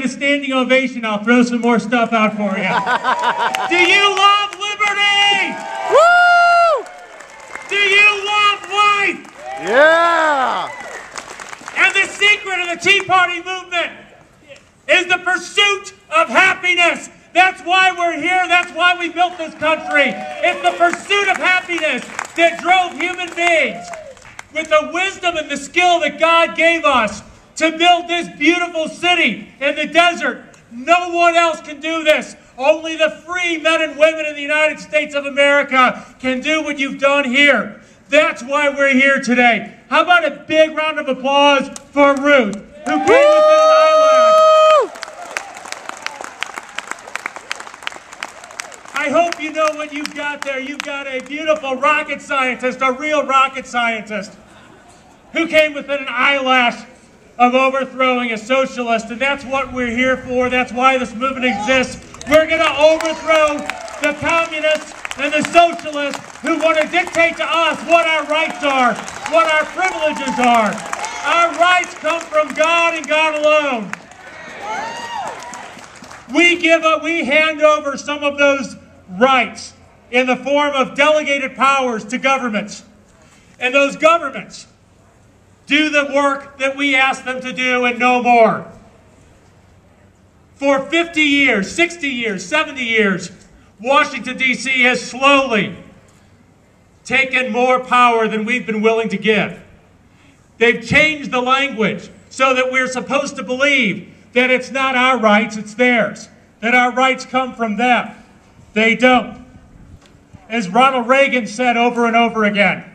get a standing ovation, I'll throw some more stuff out for you. Do you love liberty? Woo! Do you love life? Yeah! And the secret of the Tea Party movement is the pursuit of happiness. That's why we're here. That's why we built this country. It's the pursuit of happiness that drove human beings with the wisdom and the skill that God gave us to build this beautiful city in the desert. No one else can do this. Only the free men and women in the United States of America can do what you've done here. That's why we're here today. How about a big round of applause for Ruth, who came within an eyelash. I hope you know what you've got there. You've got a beautiful rocket scientist, a real rocket scientist, who came within an eyelash of overthrowing a socialist, and that's what we're here for. That's why this movement exists. We're going to overthrow the communists and the socialists who want to dictate to us what our rights are, what our privileges are. Our rights come from God and God alone. We hand over some of those rights in the form of delegated powers to governments. And those governments do the work that we ask them to do and no more. For 50 years, 60 years, 70 years, Washington, D.C. has slowly taken more power than we've been willing to give. They've changed the language so that we're supposed to believe that it's not our rights, it's theirs, that our rights come from them. They don't. As Ronald Reagan said over and over again,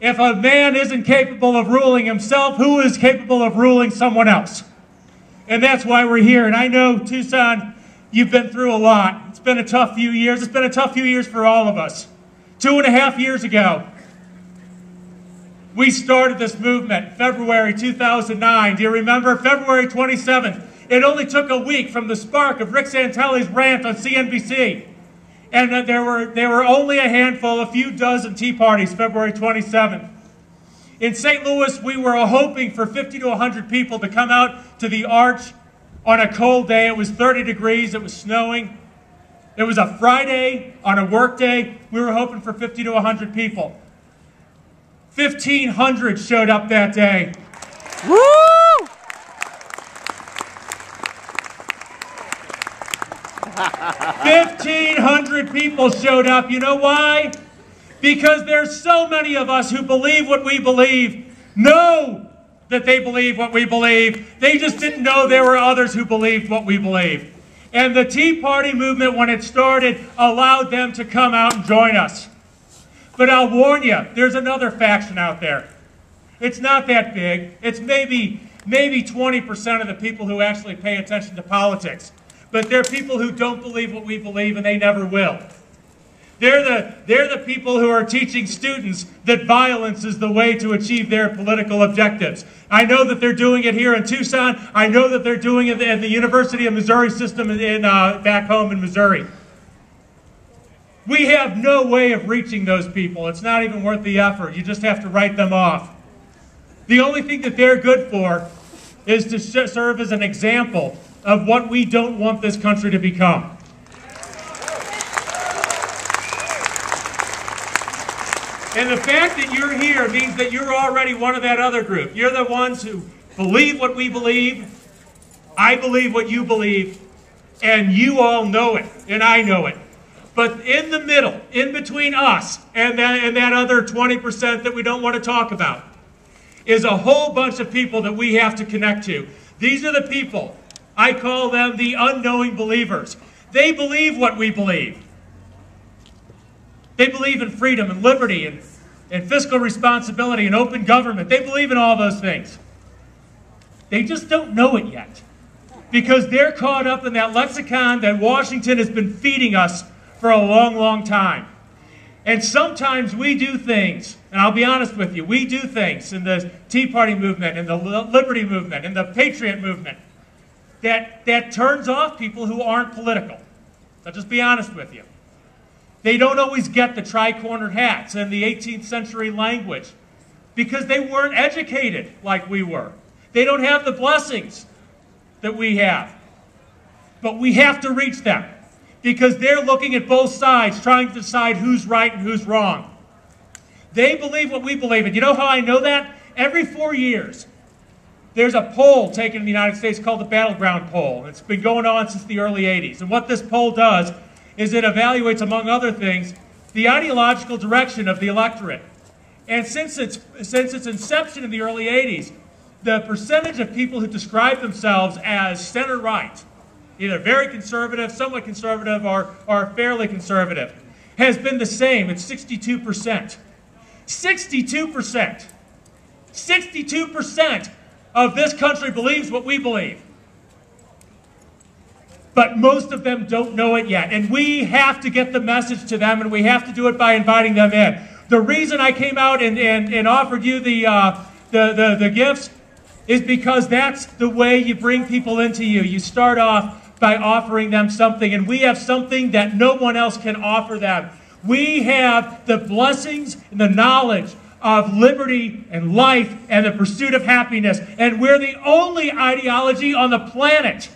if a man isn't capable of ruling himself, who is capable of ruling someone else? And that's why we're here. And I know, Tucson, you've been through a lot. It's been a tough few years. It's been a tough few years for all of us. 2.5 years ago, we started this movement, February 2009. Do you remember? February 27th. It only took a week from the spark of Rick Santelli's rant on CNBC. And there were only a handful, a few dozen Tea Parties, February 27th. In St. Louis, we were hoping for 50 to 100 people to come out to the Arch on a cold day. It was 30 degrees. It was snowing. It was a Friday on a work day. We were hoping for 50 to 100 people. 1,500 showed up that day. Woo! 1,500 people showed up. You know why? Because there's so many of us who believe what we believe, know that they believe what we believe. They just didn't know there were others who believed what we believe. And the Tea Party movement, when it started, allowed them to come out and join us. But I'll warn you, there's another faction out there. It's not that big. It's maybe 20% of the people who actually pay attention to politics. But they're people who don't believe what we believe, and they never will. They're the people who are teaching students that violence is the way to achieve their political objectives. I know that they're doing it here in Tucson. I know that they're doing it in the University of Missouri system back home in Missouri. We have no way of reaching those people. It's not even worth the effort. You just have to write them off. The only thing that they're good for is to serve as an example of what we don't want this country to become. And the fact that you're here means that you're already one of that other group. You're the ones who believe what we believe, I believe what you believe, and you all know it, and I know it. But in the middle, in between us and that other 20% that we don't want to talk about, is a whole bunch of people that we have to connect to. These are the people, I call them the unknowing believers. They believe what we believe. They believe in freedom and liberty and fiscal responsibility and open government. They believe in all those things. They just don't know it yet, because they're caught up in that lexicon that Washington has been feeding us for a long, long time. And sometimes we do things, and I'll be honest with you, we do things in the Tea Party movement, in the Liberty movement, in the Patriot movement, that turns off people who aren't political. I'll just be honest with you. They don't always get the tri-cornered hats and the 18th century language because they weren't educated like we were. They don't have the blessings that we have. But we have to reach them because they're looking at both sides, trying to decide who's right and who's wrong. They believe what we believe in. You know how I know that? Every 4 years, there's a poll taken in the United States called the Battleground Poll. It's been going on since the early 80s. And what this poll does is it evaluates, among other things, the ideological direction of the electorate. And since its inception in the early 80s, the percentage of people who describe themselves as center-right, either very conservative, somewhat conservative, or fairly conservative, has been the same. It's 62%. 62%. 62% of this country believes what we believe. But most of them don't know it yet. And we have to get the message to them, and we have to do it by inviting them in. The reason I came out and offered you the gifts is because that's the way you bring people into you. You start off by offering them something, and we have something that no one else can offer them. We have the blessings and the knowledge of liberty and life and the pursuit of happiness. And we're the only ideology on the planet,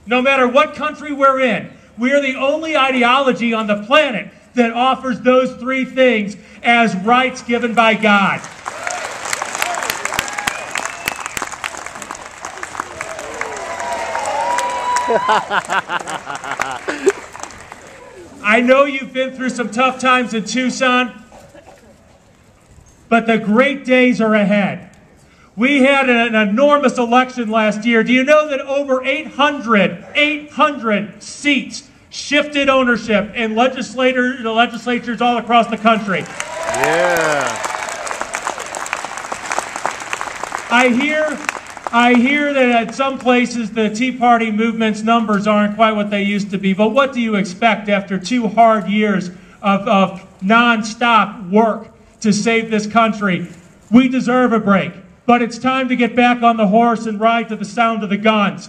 no matter what country we're in, we're the only ideology on the planet that offers those three things as rights given by God. I know you've been through some tough times in Tucson, but the great days are ahead. We had an enormous election last year. Do you know that over 800 seats shifted ownership in legislatures all across the country? Yeah. I hear that at some places the Tea Party movement's numbers aren't quite what they used to be, but what do you expect after 2 hard years of non-stop work to save this country? We deserve a break, but it's time to get back on the horse and ride to the sound of the guns.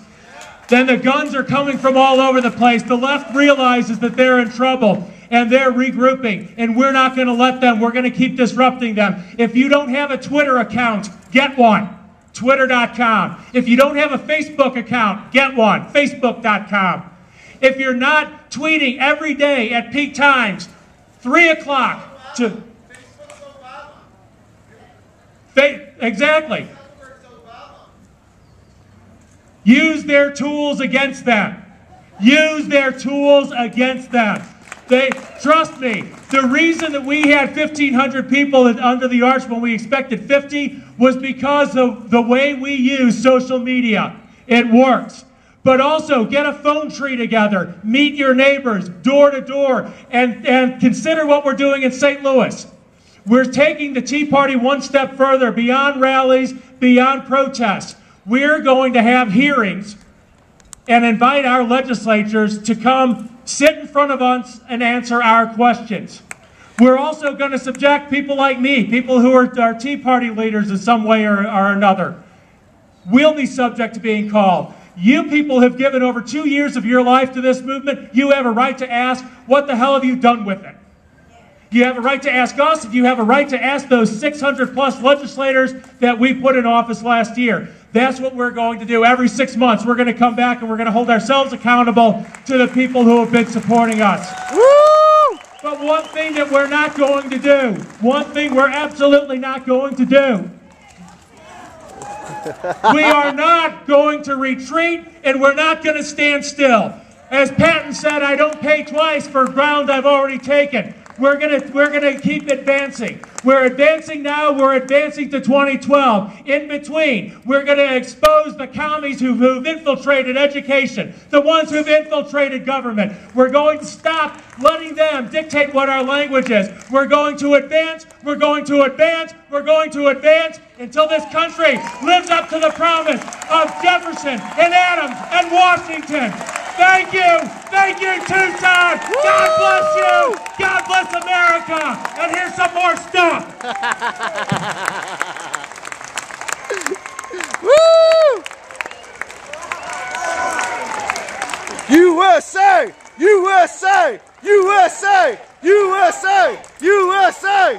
Then the guns are coming from all over the place. The left realizes that they're in trouble, and they're regrouping, and we're not going to let them. We're going to keep disrupting them. If you don't have a Twitter account, get one. Twitter.com. If you don't have a Facebook account, get one. Facebook.com. If you're not tweeting every day at peak times, 3 o'clock to... Exactly. Use their tools against them. Use their tools against them. Trust me, the reason that we had 1,500 people under the arch when we expected 50 was because of the way we use social media. It works. But also, get a phone tree together, meet your neighbors, door to door, and consider what we're doing in St. Louis. We're taking the Tea Party one step further, beyond rallies, beyond protests. We're going to have hearings and invite our legislatures to come sit in front of us and answer our questions. We're also going to subject people like me, people who are Tea Party leaders in some way or another. We'll be subject to being called. You people have given over 2 years of your life to this movement. You have a right to ask, what the hell have you done with it? You have a right to ask us, if you have a right to ask those 600 plus legislators that we put in office last year. That's what we're going to do. Every 6 months, we're going to come back and we're going to hold ourselves accountable to the people who have been supporting us. Woo! But one thing that we're not going to do, one thing we're absolutely not going to do, we are not going to retreat, and we're not going to stand still. As Patton said, I don't pay twice for ground I've already taken. We're gonna keep advancing. We're advancing now. We're advancing to 2012. In between, we're going to expose the commies who've infiltrated education, the ones who've infiltrated government. We're going to stop letting them dictate what our language is. We're going to advance. We're going to advance. We're going to advance until this country lives up to the promise of Jefferson and Adams and Washington. Thank you. Thank you, Tucson. God bless you. God bless America. And here's some more stuff. Woo! USA! USA! USA! USA! USA!